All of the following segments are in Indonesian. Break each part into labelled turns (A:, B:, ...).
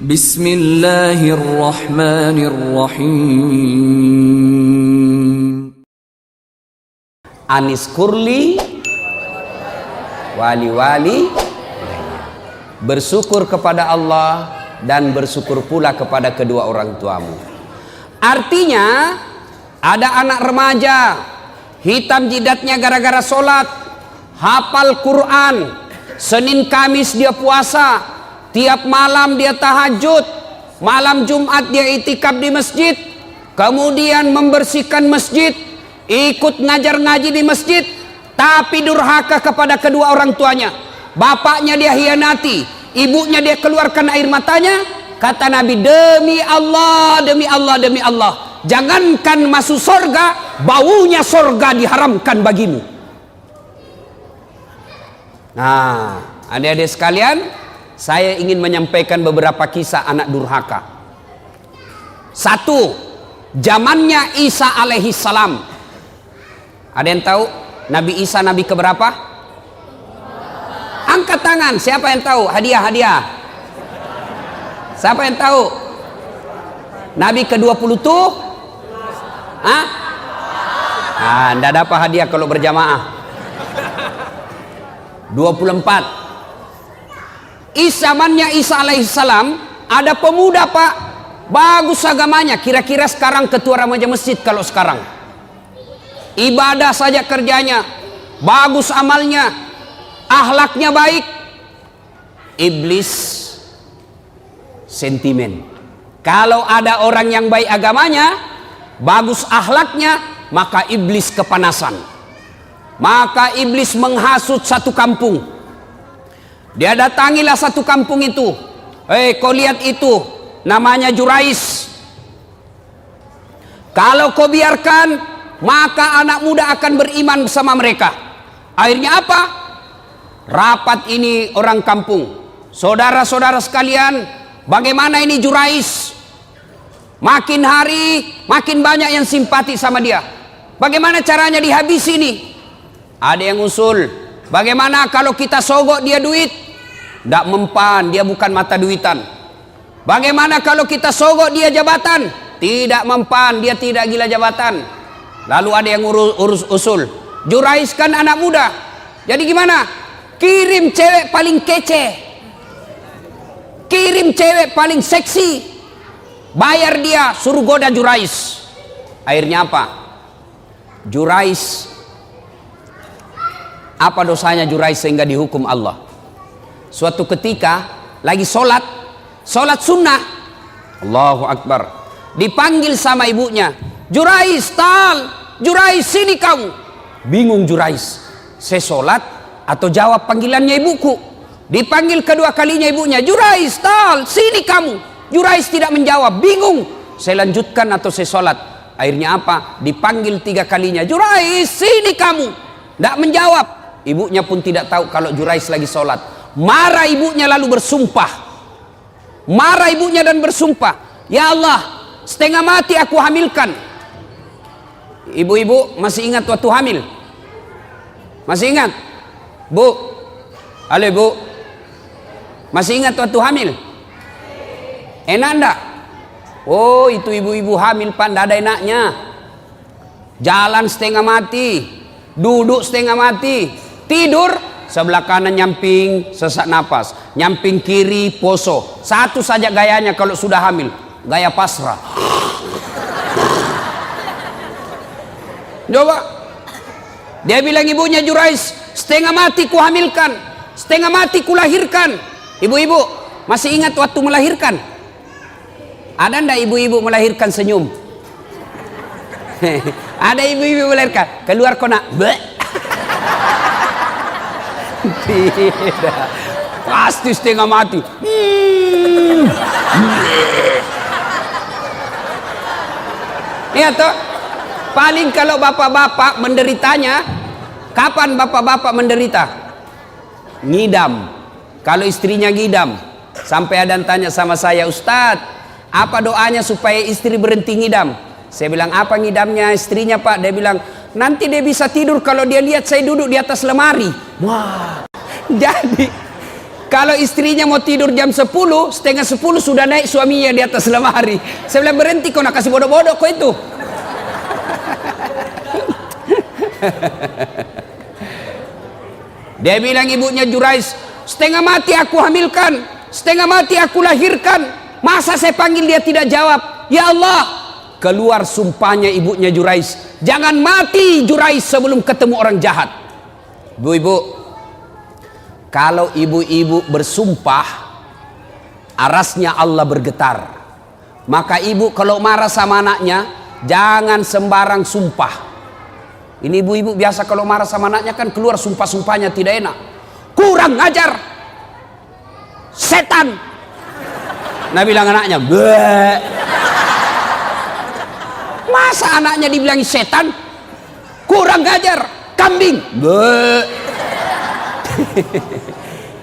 A: Bismillahirrahmanirrahim.
B: Anis kurli wali-wali, bersyukur kepada Allah dan bersyukur pula kepada kedua orang tuamu. Artinya ada anak remaja hitam jidatnya gara-gara sholat, hafal Quran, Senin Kamis dia puasa, tiap malam dia tahajud, malam Jumat dia itikaf di masjid, kemudian membersihkan masjid, ikut ngajar ngaji di masjid, tapi durhaka kepada kedua orang tuanya. Bapaknya dia hianati, ibunya dia keluarkan air matanya. Kata Nabi, demi Allah, demi Allah, demi Allah, jangankan masuk sorga, baunya sorga diharamkan bagimu. Nah, adik-adik sekalian, saya ingin menyampaikan beberapa kisah anak durhaka. Satu, zamannya Isa alaihi salam. Ada yang tahu Nabi Isa nabi keberapa? Angkat tangan, siapa yang tahu? Hadiah. Siapa yang tahu? Nabi ke-20 tuh? Hah? Ah, enggak dapat hadiah kalau berjamaah. 24. Zamannya Isa alaihissalam ada pemuda, Pak, bagus agamanya, kira-kira sekarang ketua remaja masjid. Kalau sekarang ibadah saja kerjanya, bagus amalnya, akhlaknya baik. Iblis sentimen. Kalau ada orang yang baik agamanya, bagus akhlaknya, maka iblis kepanasan. Maka iblis menghasut satu kampung. Dia datangilah satu kampung itu. Kau lihat itu, namanya Jurais. Kalau kau biarkan, maka anak muda akan beriman bersama mereka. Akhirnya apa? Rapat ini orang kampung. Saudara-saudara sekalian, bagaimana ini Jurais? Makin hari makin banyak yang simpati sama dia. Bagaimana caranya dihabisi ini? Ada yang usul, bagaimana kalau kita sogok dia duit? Tidak mempan, dia bukan mata duitan. Bagaimana kalau kita sogok dia jabatan? Tidak mempan, dia tidak gila jabatan. Lalu ada yang urus usul, Jurais kan anak muda, jadi gimana? Kirim cewek paling kece, kirim cewek paling seksi, bayar dia, suruh goda Jurais. Akhirnya apa? Jurais, apa dosanya Jurais sehingga dihukum Allah? Suatu ketika lagi sholat sunnah, Allahu Akbar, dipanggil sama ibunya, Jurais, Jurais sini kamu. Bingung Jurais, saya sholat atau jawab panggilannya ibuku? Dipanggil kedua kalinya ibunya, Jurais, sini kamu. Jurais tidak menjawab, bingung, saya lanjutkan atau saya sholat? Akhirnya apa? Dipanggil 3 kalinya, Jurais, sini kamu. Tidak menjawab. Ibunya pun tidak tahu kalau Jurais lagi sholat. Marah ibunya lalu bersumpah. Marah ibunya dan bersumpah, ya Allah, setengah mati aku hamilkan. Ibu-ibu masih ingat waktu hamil? Masih ingat? Bu, halo ibu, masih ingat waktu hamil? Enak enggak? Oh, itu ibu-ibu hamil, Pak, enggak ada enaknya. Jalan setengah mati, duduk setengah mati, tidur sebelah kanan nyamping sesak napas, nyamping kiri poso. Satu saja gayanya kalau sudah hamil, gaya pasrah. Coba dia bilang ibunya, Jurais, setengah mati ku hamilkan, setengah mati ku lahirkan. Ibu-ibu masih ingat waktu melahirkan? Ada ndak ibu-ibu melahirkan senyum? Ada ibu-ibu melahirkan keluar kona, tidak, pasti setengah mati. Iya toh. Paling kalau bapak-bapak menderitanya, kapan bapak-bapak menderita? Ngidam. Kalau istrinya ngidam, sampai ada yang tanya sama saya, Ustadz, apa doanya supaya istri berhenti ngidam? Saya bilang, apa ngidamnya istrinya, Pak? Dia bilang, nanti dia bisa tidur kalau dia lihat saya duduk di atas lemari. Wah, jadi Kalau istrinya mau tidur jam 10, setengah 10 sudah naik suaminya di atas lemari. Saya bilang, berhenti kau nak kasih bodoh-bodoh kau itu. Dia bilang ibunya Jurais, setengah mati aku hamilkan, setengah mati aku lahirkan. Masa saya panggil dia tidak jawab? Ya Allah, keluar sumpahnya ibunya Jurais. Jangan mati Jurais sebelum ketemu orang jahat. Ibu-ibu, kalau ibu-ibu bersumpah, arasnya Allah bergetar. Maka ibu kalau marah sama anaknya, jangan sembarang sumpah. Ini ibu-ibu biasa kalau marah sama anaknya kan keluar sumpah-sumpahnya tidak enak. Kurang ajar, setan. Nah bilang anaknya, bleh. Masa anaknya dibilangi setan? Kurang ajar, kambing. Bleh.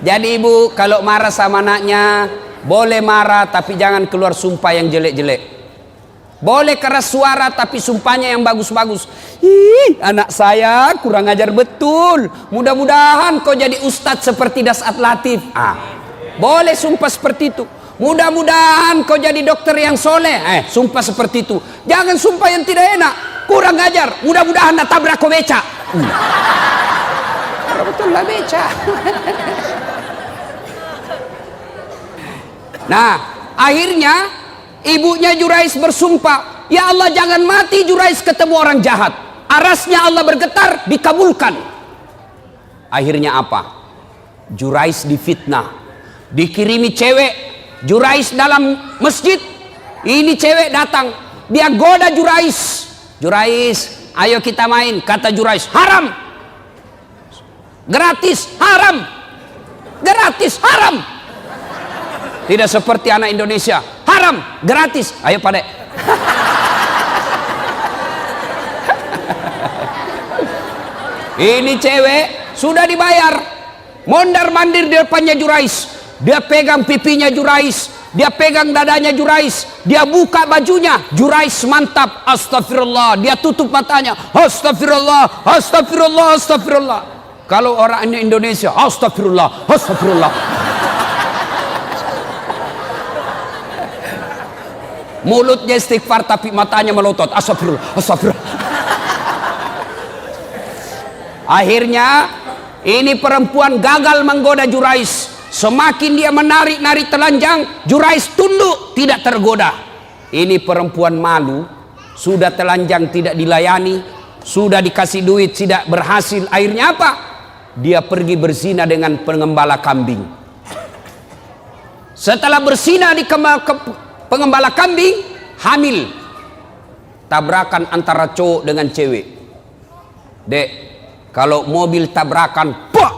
B: Jadi ibu kalau marah sama anaknya, boleh marah tapi jangan keluar sumpah yang jelek-jelek. Boleh keras suara tapi sumpahnya yang bagus-bagus. Ih, anak saya kurang ajar betul. Mudah-mudahan kau jadi ustadz seperti Dasat Latif. Boleh sumpah seperti itu. Mudah-mudahan kau jadi dokter yang soleh. Sumpah seperti itu. Jangan sumpah yang tidak enak. Kurang ajar. Mudah-mudahan nak tabrak kau beca. Betul lah beca. Nah, akhirnya ibunya Jurais bersumpah, ya Allah jangan mati Jurais ketemu orang jahat. Arasnya Allah bergetar, dikabulkan. Akhirnya apa? Jurais difitnah, dikirimi cewek. Jurais dalam masjid, ini cewek datang, dia goda Jurais. Jurais, ayo kita main. Kata Jurais, haram. Gratis, haram. Gratis, haram. Tidak seperti anak Indonesia, haram, gratis. Ayo Pak Dek. Ini cewek sudah dibayar, mondar-mandir di depannya Jurais. Dia pegang pipinya Jurais, dia pegang dadanya Jurais, dia buka bajunya. Jurais mantap, astagfirullah. Dia tutup matanya, astagfirullah, astagfirullah, astagfirullah. Kalau orang Indonesia, astagfirullah, astagfirullah. Mulutnya istighfar tapi matanya melotot, astagfirullah, astagfirullah. Akhirnya ini perempuan gagal menggoda Jurais. Semakin dia menarik-narik telanjang, Jurais tunduk, tidak tergoda. Ini perempuan malu, sudah telanjang tidak dilayani, sudah dikasih duit tidak berhasil. Akhirnya apa? Dia pergi berzina dengan pengembala kambing. Setelah berzina di pengembala kambing, hamil. Tabrakan antara cowok dengan cewek. Dek, kalau mobil tabrakan, pak,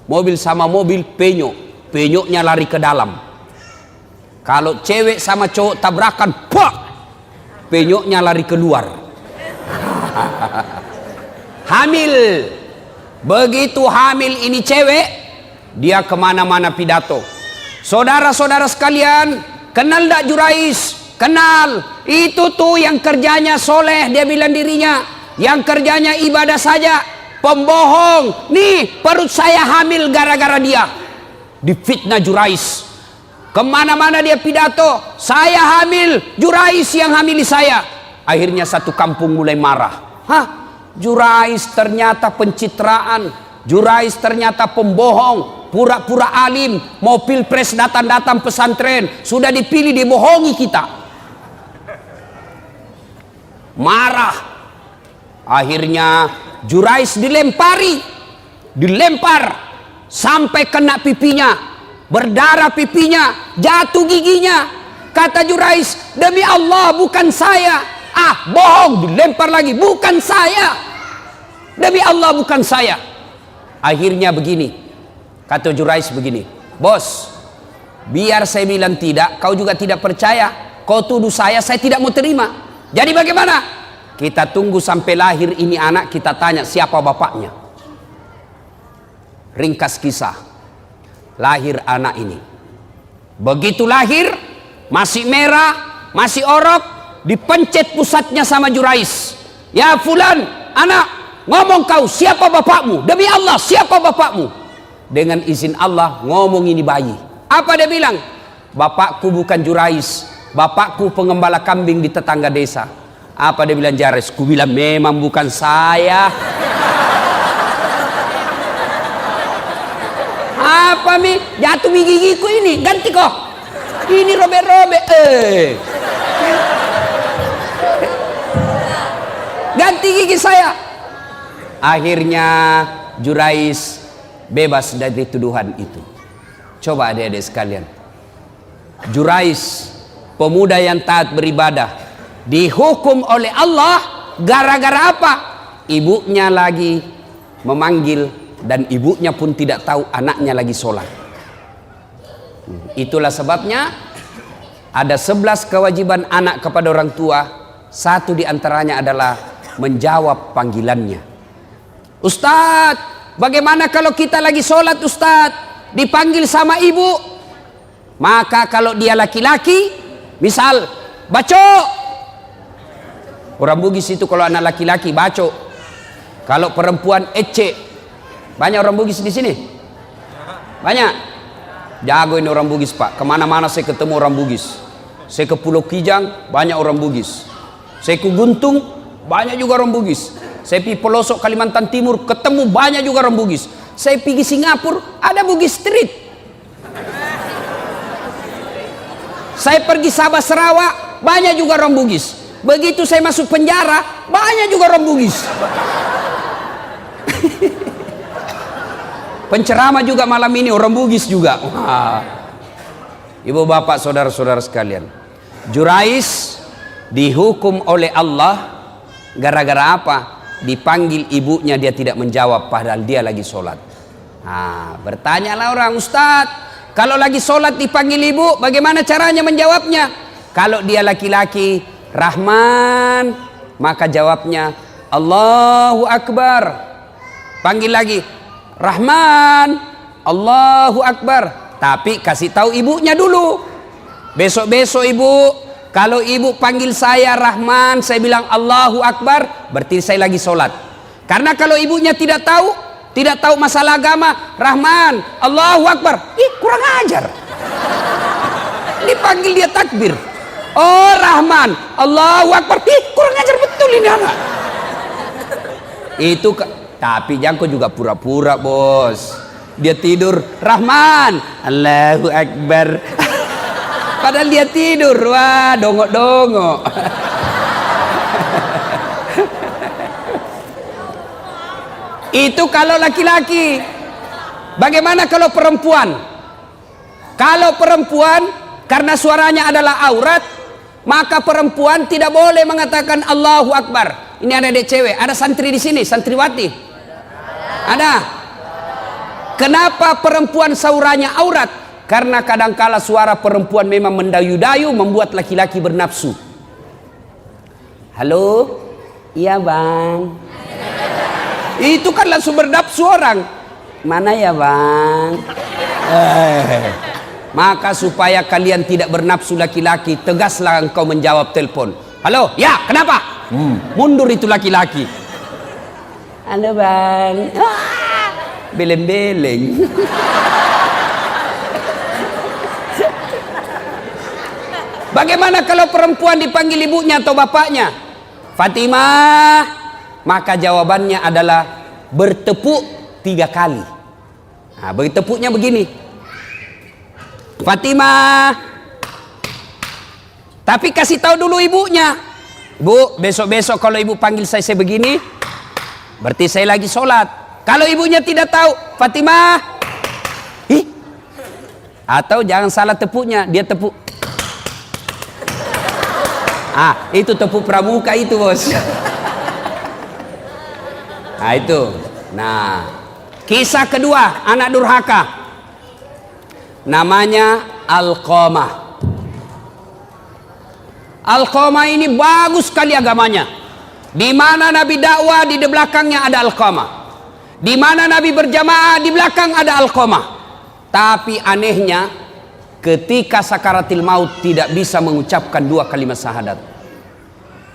B: mobil sama mobil penyok, penyoknya lari ke dalam. Kalau cewek sama cowok tabrakan, pak, penyoknya lari keluar. Hamil. Begitu hamil ini cewek, dia kemana-mana pidato. Saudara-saudara sekalian, kenal tak Jurais? Kenal. Itu tuh yang kerjanya soleh, dia bilang dirinya. Yang kerjanya ibadah saja, pembohong. Nih perut saya hamil gara-gara dia. Difitnah Jurais. Kemana-mana dia pidato, saya hamil, Jurais yang hamili saya. Akhirnya satu kampung mulai marah. Hah? Jurais ternyata pencitraan, Jurais ternyata pembohong, pura-pura alim, mau pilpres datang-datang pesantren, sudah dipilih dibohongi kita. Marah. Akhirnya Jurais dilempar sampai kena pipinya, berdarah pipinya, jatuh giginya. Kata Jurais, demi Allah bukan saya. Bohong, dilempar lagi, bukan saya. Demi Allah bukan saya. Akhirnya begini, kata Jurais begini, bos, biar saya bilang tidak, kau juga tidak percaya. Kau tuduh saya tidak mau terima. Jadi bagaimana? Kita tunggu sampai lahir ini anak, kita tanya siapa bapaknya. Ringkas kisah, lahir anak ini. Begitu lahir, masih merah, masih orok, dipencet pusatnya sama Jurais. Ya fulan, anak, ngomong kau, siapa bapakmu? Demi Allah, siapa bapakmu? dengan izin Allah ngomong ini bayi. Apa dia bilang? Bapakku bukan Jurais, bapakku pengembala kambing di tetangga desa. Apa dia bilang Jurais? Ku bilang memang bukan saya. Apa mi? Jatuh mi gigiku ini, ganti kok. Ini robek-robek. Ganti gigi saya. Akhirnya Jurais bebas dari tuduhan itu. Coba adik-adik sekalian, Jurais, pemuda yang taat beribadah, dihukum oleh Allah gara-gara apa? Ibunya lagi memanggil dan ibunya pun tidak tahu anaknya lagi sholat. Itulah sebabnya ada 11 kewajiban anak kepada orang tua. Satu diantaranya adalah menjawab panggilannya. Ustadz, bagaimana kalau kita lagi sholat Ustadz, dipanggil sama ibu? Maka kalau dia laki-laki, misal baco, orang Bugis itu kalau anak laki-laki baco, kalau perempuan ece. Banyak orang Bugis di sini? Banyak? Jago ini orang Bugis Pak. Kemana-mana saya ketemu orang Bugis. Saya ke Pulau Kijang, banyak orang Bugis. Saya ke Guntung, banyak juga orang Bugis. Saya pergi pelosok Kalimantan Timur, ketemu banyak juga orang Bugis. Saya pergi Singapura, ada Bugis Street. Saya pergi Sabah Sarawak, banyak juga orang Bugis. Begitu saya masuk penjara, banyak juga orang Bugis. Penceramah juga malam ini orang Bugis juga. Wah. Ibu bapak saudara-saudara sekalian, Jurais dihukum oleh Allah gara-gara apa? Dipanggil ibunya, dia tidak menjawab padahal dia lagi sholat. Nah, bertanyalah orang, Ustadz, kalau lagi sholat dipanggil ibu, bagaimana caranya menjawabnya? Kalau dia laki-laki, Rahman, maka jawabnya Allahu Akbar. Panggil lagi, Rahman, Allahu Akbar. Tapi kasih tahu ibunya dulu. Besok-besok ibu, kalau ibu panggil saya Rahman, saya bilang Allahu Akbar, berarti saya lagi sholat. Karena kalau ibunya tidak tahu masalah agama, Rahman, Allahu Akbar, kurang ajar. Dipanggil dia takbir. Oh Rahman, Allahu Akbar, kurang ajar betul ini anak. Itu tapi Jangko juga pura-pura bos. Dia tidur, Rahman, Allahu Akbar. Padahal dia tidur, wah dongok-dongok. Itu kalau laki-laki. Bagaimana kalau perempuan? Kalau perempuan, karena suaranya adalah aurat, maka perempuan tidak boleh mengatakan Allahu Akbar. Ini ada adik cewek, ada santri di sini, santriwati. Ada. Kenapa perempuan suaranya aurat? Karena kadangkala suara perempuan memang mendayu-dayu, membuat laki-laki bernafsu. Halo? Iya bang. Itu kan langsung bernafsu orang. Mana ya bang? Maka supaya kalian tidak bernafsu laki-laki, tegaslah engkau menjawab telepon. Halo? Ya, kenapa? Mundur itu laki-laki. Halo bang. Beleng-beleng. Bagaimana kalau perempuan dipanggil ibunya atau bapaknya? Fatimah, maka jawabannya adalah bertepuk 3 kali. Nah, bertepuknya begini. Fatimah. Tapi kasih tahu dulu ibunya. Bu, besok-besok kalau ibu panggil saya begini, berarti saya lagi sholat. Kalau ibunya tidak tahu, Fatimah. Atau jangan salah tepuknya, dia tepuk. Itu tepuk pramuka itu bos. Nah itu. Nah, kisah kedua anak durhaka. Namanya Alqamah. Alqamah ini bagus sekali agamanya. Di mana Nabi dakwah, di belakangnya ada Alqamah. Di mana Nabi berjamaah, di belakang ada Alqamah. Tapi anehnya, ketika sakaratil maut tidak bisa mengucapkan 2 kalimat syahadat.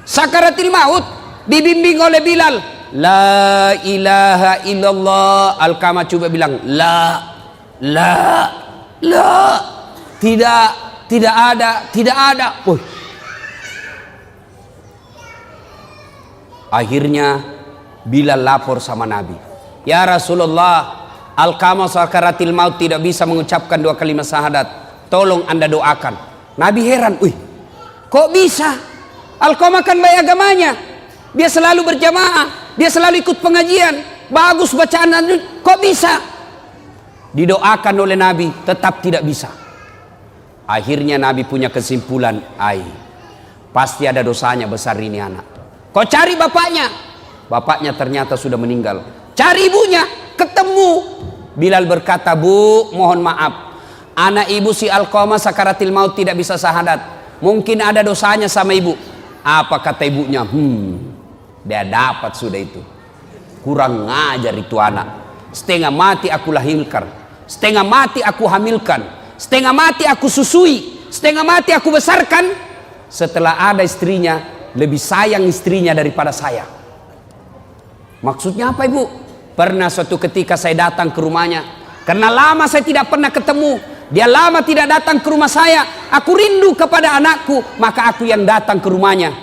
B: Sakaratil maut dibimbing oleh Bilal, la ilaha illallah. Alqamah coba bilang la, tidak ada. Akhirnya Bilal lapor sama Nabi, ya Rasulullah, Alqamah sakaratil maut tidak bisa mengucapkan 2 kalimat syahadat, tolong Anda doakan. Nabi heran, kok bisa? Alqamah kan baik agamanya, dia selalu berjamaah, dia selalu ikut pengajian, bagus bacaan, kok bisa? Didoakan oleh Nabi, tetap tidak bisa. Akhirnya Nabi punya kesimpulan, pasti ada dosanya besar ini anak. Kau cari bapaknya, bapaknya ternyata sudah meninggal. Cari ibunya, ketemu. Bilal berkata, Bu, mohon maaf, anak ibu si Alqamah sakaratil maut tidak bisa syahadat, mungkin ada dosanya sama ibu. Apa kata ibunya? Dia dapat sudah itu. Kurang ngajar itu anak. Setengah mati aku lahirkan, setengah mati aku hamilkan, setengah mati aku susui, setengah mati aku besarkan. Setelah ada istrinya, lebih sayang istrinya daripada saya. Maksudnya apa ibu? Pernah suatu ketika saya datang ke rumahnya, karena lama saya tidak pernah ketemu, dia lama tidak datang ke rumah saya, aku rindu kepada anakku, maka aku yang datang ke rumahnya.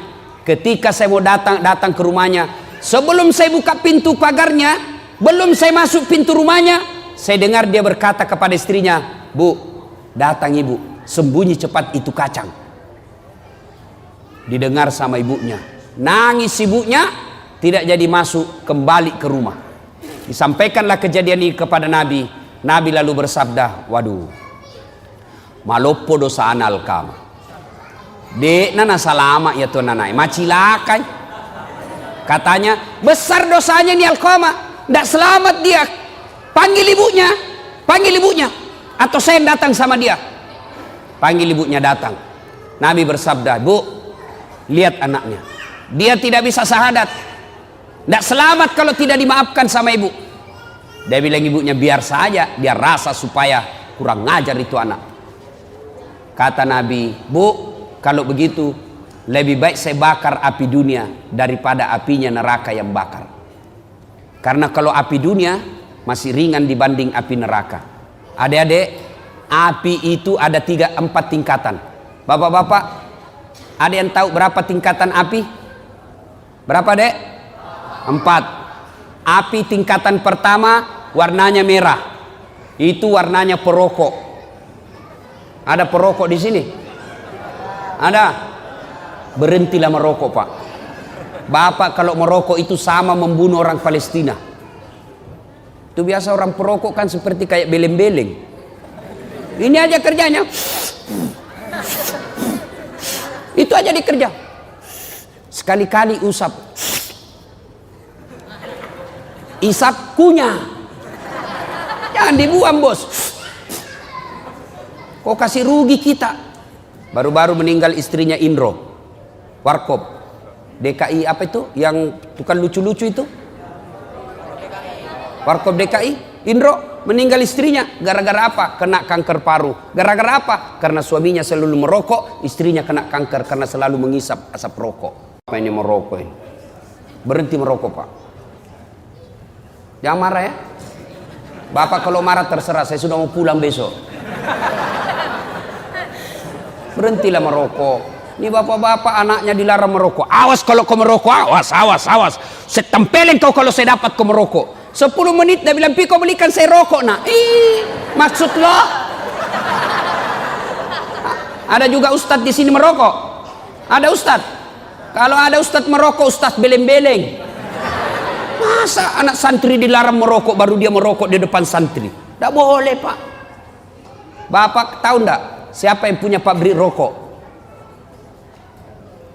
B: Ketika saya mau datang ke rumahnya, sebelum saya buka pintu pagarnya, belum saya masuk pintu rumahnya, saya dengar dia berkata kepada istrinya, Bu, datang ibu, sembunyi cepat itu kacang. Didengar sama ibunya, nangis ibunya, tidak jadi masuk kembali ke rumah. Disampaikanlah kejadian ini kepada Nabi. Nabi lalu bersabda, waduh, malopo dosa Alqamah. Dek nana salama ya tuan nanai, macilakai. Katanya besar dosanya nih Alqamah, tidak selamat dia. Panggil ibunya, atau saya yang datang sama dia. Panggil ibunya datang. Nabi bersabda, Bu, lihat anaknya, dia tidak bisa syahadat, tidak selamat kalau tidak dimaafkan sama ibu. Dia bilang ibunya, biar saja, dia rasa supaya kurang ngajar itu anak. Kata Nabi, Bu, kalau begitu lebih baik saya bakar api dunia daripada apinya neraka yang bakar. Karena kalau api dunia masih ringan dibanding api neraka. Adik-adik, api itu ada 3-4 tingkatan. Bapak-bapak, ada yang tahu berapa tingkatan api? Berapa dek? 4. Api tingkatan pertama warnanya merah, itu warnanya perokok. Ada perokok di sini? Ada? Berhentilah merokok pak. Bapak kalau merokok itu sama membunuh orang Palestina. Itu biasa orang perokok kan seperti kayak beleng-beleng. Ini aja kerjanya. Itu aja dikerja. Sekali-kali usap. Isap kunyah. Jangan dibuang bos. Kok kasih rugi kita. Baru-baru meninggal istrinya Indro Warkop, DKI apa itu? Yang tukang lucu-lucu itu, Warkop DKI. Indro meninggal istrinya gara-gara apa? Kena kanker paru. Gara-gara apa? Karena suaminya selalu merokok, istrinya kena kanker karena selalu mengisap asap rokok. Apa ini merokok ini? Berhenti merokok pak. Jangan marah ya. Bapak kalau marah terserah, saya sudah mau pulang besok. Berhentilah merokok. Ini bapak-bapak anaknya dilarang merokok. Awas kalau kau merokok, awas. Saya tempelin kau kalau saya dapat kau merokok. 10 menit dia bilang, Pi kau belikan saya rokok nak. Maksud lo? Ada juga ustadz di sini merokok. Ada ustadz. Kalau ada ustadz merokok, ustadz beleng-beleng. Masa anak santri dilarang merokok baru dia merokok di depan santri? Tidak boleh pak. Bapak tahu enggak siapa yang punya pabrik rokok?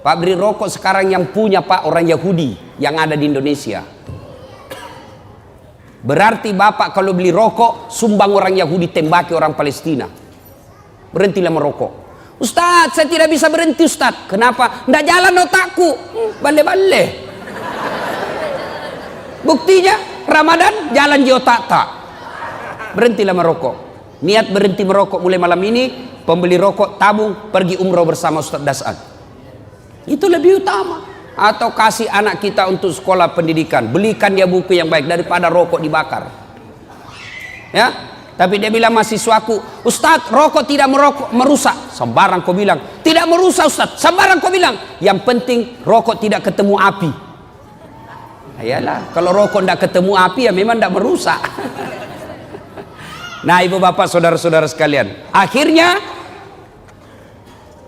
B: Pabrik rokok sekarang yang punya pak orang Yahudi yang ada di Indonesia. Berarti bapak kalau beli rokok sumbang orang Yahudi, tembaki orang Palestina. Berhentilah merokok. Ustadz saya tidak bisa berhenti Ustadz. Kenapa? Nggak jalan otakku. Bale-bale. Buktinya Ramadan jalan di otak tak. Berhentilah merokok. Niat berhenti merokok mulai malam ini. Pembeli rokok tabung pergi umroh bersama Ustadz Das'ad. Itu lebih utama. Atau kasih anak kita untuk sekolah pendidikan, belikan dia buku yang baik daripada rokok dibakar. Ya, tapi dia bilang mahasiswaku, Ustadz, rokok tidak merusak. Sembarang kau bilang. Tidak merusak Ustadz, sembarang kau bilang. Yang penting rokok tidak ketemu api. Ayalah, kalau rokok tidak ketemu api ya memang tidak merusak. Nah, ibu bapak saudara-saudara sekalian, akhirnya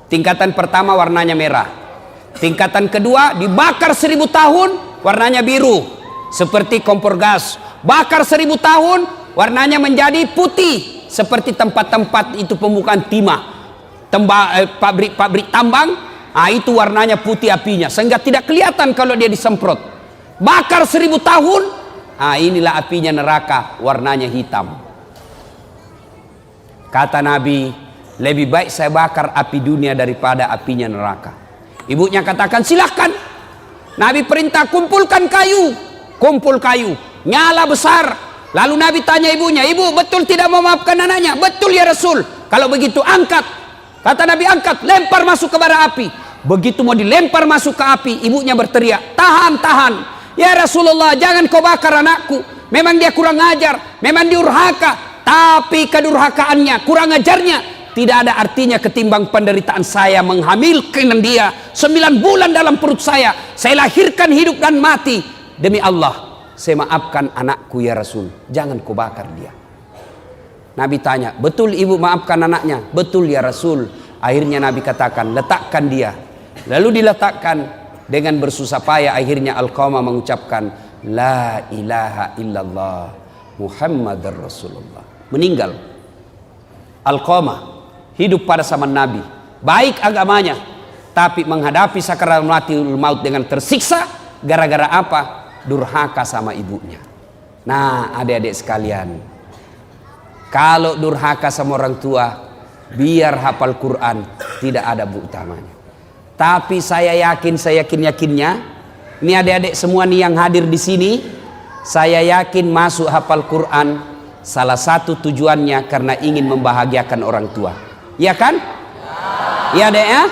B: tingkatan pertama warnanya merah. Tingkatan kedua dibakar 1000 tahun warnanya biru seperti kompor gas. Bakar 1000 tahun warnanya menjadi putih seperti tempat-tempat itu pembukaan timah, pabrik tambang. Itu warnanya putih apinya sehingga tidak kelihatan kalau dia disemprot. Bakar 1000 tahun, inilah apinya neraka, warnanya hitam. Kata Nabi, lebih baik saya bakar api dunia daripada apinya neraka. Ibunya katakan silahkan. Nabi perintah kumpulkan kayu. Kumpul kayu, nyala besar. Lalu Nabi tanya ibunya, ibu betul tidak memaafkan anaknya? Betul ya Rasul. Kalau begitu angkat. Kata Nabi angkat, lempar masuk ke bara api. Begitu mau dilempar masuk ke api, ibunya berteriak, tahan, tahan. Ya Rasulullah, jangan kau bakar anakku. Memang dia kurang ajar, memang diurhaka. Tapi kedurhakaannya, kurang ajarnya tidak ada artinya ketimbang penderitaan saya menghamilkan dia 9 bulan dalam perut saya lahirkan hidup dan mati. Demi Allah, saya maafkan anakku ya Rasul, jangan kau bakar dia. Nabi tanya, betul ibu maafkan anaknya? Betul ya Rasul. Akhirnya Nabi katakan, letakkan dia. Lalu diletakkan dengan bersusah payah. Akhirnya Alqamah mengucapkan, la ilaha illallah Muhammadar Rasulullah. Meninggal. Alqamah hidup pada zaman Nabi, baik agamanya, tapi menghadapi sakaratul maut dengan tersiksa. Gara-gara apa? Durhaka sama ibunya. Nah, adik-adik sekalian, kalau durhaka sama orang tua, biar hafal Quran, tidak ada bu utamanya. Tapi saya yakinnya, ini adik-adik semua nih yang hadir di sini, saya yakin masuk hafal Quran salah satu tujuannya karena ingin membahagiakan orang tua. Ya kan? Ya adek ya?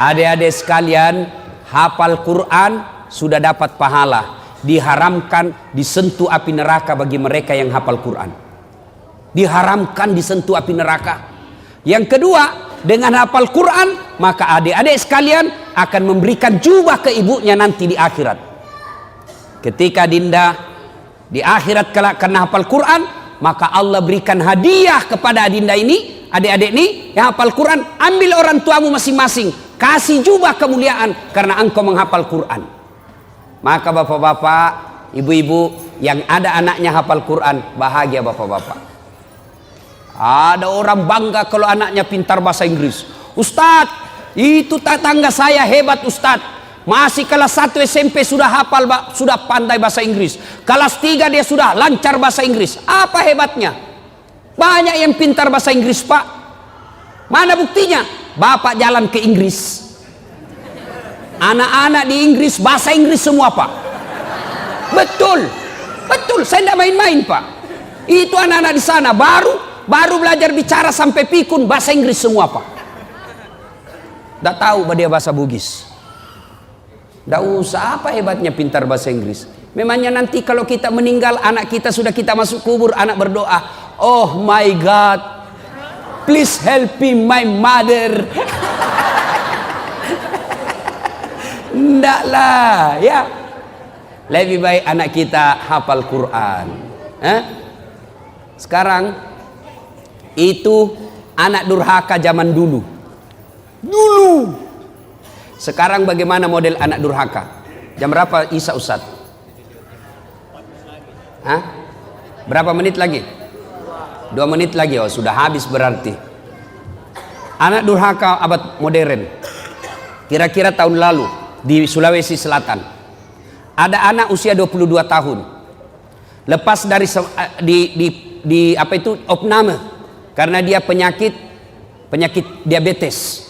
B: Adik-adik sekalian, hafal Quran sudah dapat pahala. Diharamkan disentuh api neraka bagi mereka yang hafal Quran. Diharamkan disentuh api neraka. Yang kedua, dengan hafal Quran, maka adik-adik sekalian akan memberikan jubah ke ibunya nanti di akhirat. Ketika dinda di akhirat karena hafal Quran, maka Allah berikan hadiah kepada adinda ini. Adik-adik nih yang hafal Quran, ambil orang tuamu masing-masing, kasih jubah kemuliaan karena engkau menghafal Quran. Maka bapak-bapak, ibu-ibu yang ada anaknya hafal Quran, bahagia bapak-bapak. Ada orang bangga kalau anaknya pintar bahasa Inggris. Ustadz, itu tetangga saya hebat Ustadz, masih kelas 1 SMP sudah hafal, sudah pandai bahasa Inggris. Kelas 3 dia sudah lancar bahasa Inggris. Apa hebatnya? Banyak yang pintar bahasa Inggris pak. Mana buktinya? Bapak jalan ke Inggris, anak-anak di Inggris bahasa Inggris semua pak. Betul, betul. Saya tidak main-main pak. Itu anak-anak di sana baru belajar bicara sampai pikun bahasa Inggris semua pak. Tidak tahu dia bahasa Bugis. Tidak usah, apa hebatnya pintar bahasa Inggris? Memangnya nanti kalau kita meninggal, anak kita sudah kita masuk kubur, anak berdoa, oh my God, please help me my mother. Enggak lah ya. Lebih baik anak kita hafal Quran. Sekarang itu anak durhaka zaman dulu. Sekarang bagaimana model anak durhaka? Jam berapa Isya Ustaz? Berapa menit lagi? 2 menit lagi. Oh sudah habis berarti. Anak durhaka abad modern. Kira-kira tahun lalu di Sulawesi Selatan ada anak usia 22 tahun. Lepas dari apa itu opname karena dia penyakit diabetes.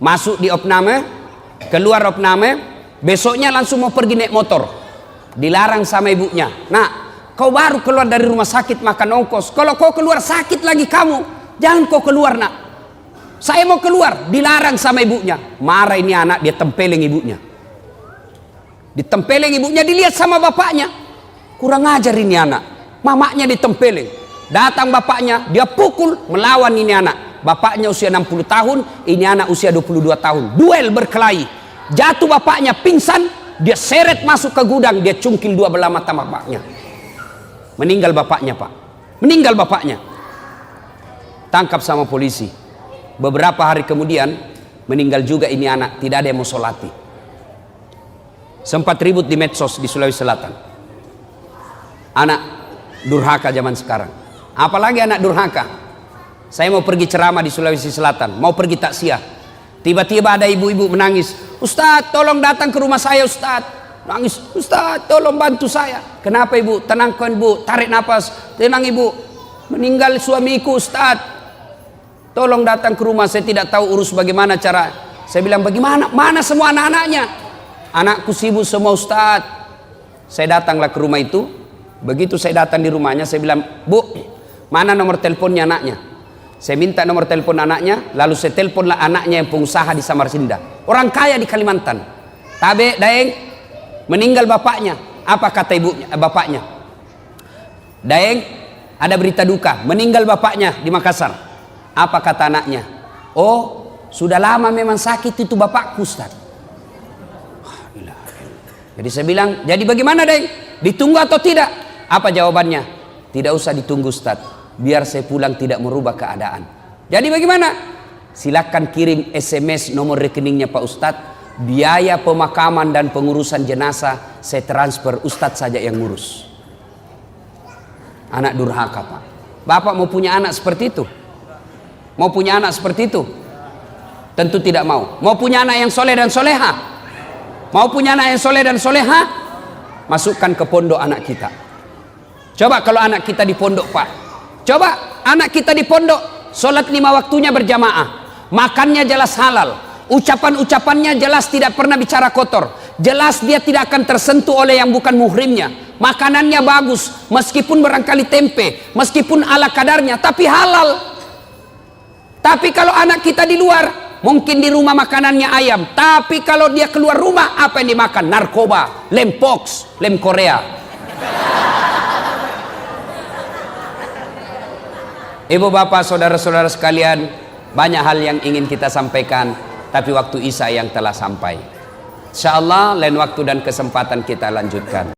B: Masuk di opname, keluar opname, besoknya langsung mau pergi naik motor. Dilarang sama ibunya. Nah, kau baru keluar dari rumah sakit makan ongkos. Kalau kau keluar sakit lagi kamu, jangan kau keluar nak. Saya mau keluar, dilarang sama ibunya. Marah ini anak, dia tempeleng ibunya. Ditempeleng ibunya, dilihat sama bapaknya. Kurang ajar ini anak. Mamanya ditempeleng. Datang bapaknya, dia pukul, melawan ini anak. Bapaknya usia 60 tahun, ini anak usia 22 tahun. Duel berkelahi. Jatuh bapaknya, pingsan, dia seret masuk ke gudang, dia cungkil dua belah mata bapaknya. Meninggal bapaknya, Pak. Meninggal bapaknya. Tangkap sama polisi. Beberapa hari kemudian, meninggal juga ini anak, tidak ada yang mau solati. Sempat ribut di medsos di Sulawesi Selatan. Anak durhaka zaman sekarang. Apalagi anak durhaka. Saya mau pergi ceramah di Sulawesi Selatan, mau pergi takziah. Tiba-tiba ada ibu-ibu menangis. Ustadz, tolong datang ke rumah saya, Ustadz. Nangis, Ustadz, tolong bantu saya. Kenapa ibu? Tenangkan ibu, tarik nafas. Tenang ibu, meninggal suamiku, Ustadz. Tolong datang ke rumah, saya tidak tahu urus bagaimana cara. Saya bilang, bagaimana? Mana semua anak-anaknya? Anakku sibuk semua, Ustadz. Saya datanglah ke rumah itu. Begitu saya datang di rumahnya, saya bilang, Bu, mana nomor teleponnya anaknya? Saya minta nomor telepon anaknya, lalu saya teleponlah anaknya yang pengusaha di Samarinda, orang kaya di Kalimantan. Tabe, Daeng, meninggal bapaknya. Apa kata ibunya, bapaknya? Daeng, ada berita duka, meninggal bapaknya di Makassar. Apa kata anaknya? Oh, sudah lama memang sakit itu bapakku, Ustadz. Jadi saya bilang, jadi bagaimana Deng? Ditunggu atau tidak? Apa jawabannya? Tidak usah ditunggu, Ustaz. Biar saya pulang tidak merubah keadaan. Jadi bagaimana? Silakan kirim SMS nomor rekeningnya Pak Ustadz. Biaya pemakaman dan pengurusan jenazah saya transfer, Ustadz saja yang ngurus. Anak durhaka, Pak. Bapak mau punya anak seperti itu? Mau punya anak seperti itu? Tentu tidak mau. Mau punya anak yang soleh dan soleha? Mau punya anak yang soleh dan soleha? Masukkan ke pondok anak kita. Coba kalau anak kita di pondok, Pak. Coba anak kita di pondok, sholat 5 waktunya berjamaah, makannya jelas halal, ucapan-ucapannya jelas tidak pernah bicara kotor, jelas dia tidak akan tersentuh oleh yang bukan muhrimnya, makanannya bagus, meskipun barangkali tempe, meskipun ala kadarnya, tapi halal. Tapi kalau anak kita di luar, mungkin di rumah makanannya ayam, tapi kalau dia keluar rumah, apa yang dimakan? Narkoba, lem pox, lem Korea. Ibu bapak, saudara-saudara sekalian, banyak hal yang ingin kita sampaikan, tapi waktu Isya yang telah sampai. Insyaallah lain waktu dan kesempatan kita lanjutkan.